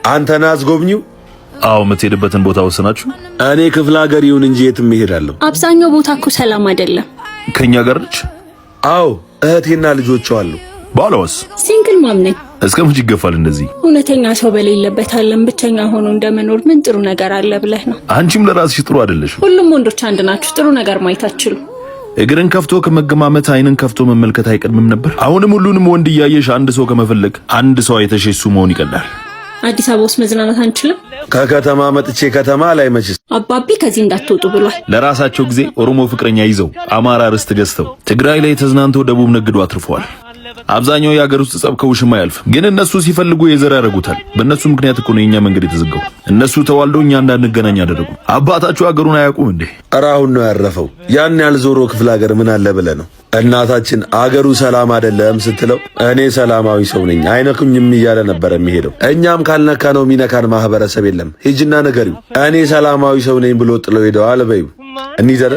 አንተና አስጎብኚው? አዎ የምትሄድበትን ቦታ ወሰናችሁ? እኔ ክፍለ ሀገር ይሁን እንጂ የትም እሄዳለሁ። አብዛኛው ቦታ እኮ ሰላም አይደለም። ከኛ ጋር ነች? አዎ እህቴና ልጆቿ አሉ። ባሏስ? ሲንግል ማም ነኝ። እስከ መቼ ይገፋል እንደዚህ? እውነተኛ ሰው በሌለበት ዓለም ብቸኛ ሆኖ እንደመኖር ምን ጥሩ ነገር አለ ብለህ ነው? አንቺም ለራስሽ ጥሩ አይደለሽ። ሁሉም ወንዶች አንድ ናችሁ። ጥሩ ነገር ማየት አትችሉ። እግርን ከፍቶ ከመገማመት አይንን ከፍቶ መመልከት አይቀድምም ነበር? አሁንም ሁሉንም ወንድ እያየሽ አንድ ሰው ከመፈለግ አንድ ሰው አይተሽ እሱ መሆን ይቀላል። አዲስ አበባ ውስጥ መዝናናት አንችልም? ከከተማ መጥቼ ከተማ ላይ መችስ አባቢ ከዚህ እንዳትወጡ ብሏል። ለራሳቸው ጊዜ ኦሮሞ ፍቅረኛ ይዘው አማራ ርስት ገዝተው ትግራይ ላይ ተዝናንተው ደቡብ ነግዶ አትርፈዋል። አብዛኛው የሀገር ውስጥ ጸብ ከውሽማ ያልፍ፣ ግን እነሱ ሲፈልጉ የዘር ያደርጉታል። በእነሱ ምክንያት እኮ ነው የኛ መንገድ የተዘጋው። እነሱ ተዋልደው እኛ እንዳንገናኝ አደረጉ። አባታችሁ ሀገሩን አያውቁም እንዴ? ኧረ አሁን ነው ያረፈው። ያን ያልዞሮ ክፍለ ሀገር ምን አለ ብለህ ነው? እናታችን አገሩ ሰላም አይደለም ስትለው እኔ ሰላማዊ ሰው ነኝ አይነኩኝም እያለ ነበር የሚሄደው። እኛም ካልነካ ነው የሚነካን ማህበረሰብ የለም። ሂጅና ንገሪው እኔ ሰላማዊ ሰው ነኝ ብሎ ጥለው ሄደዋል በይው። እንይዘረ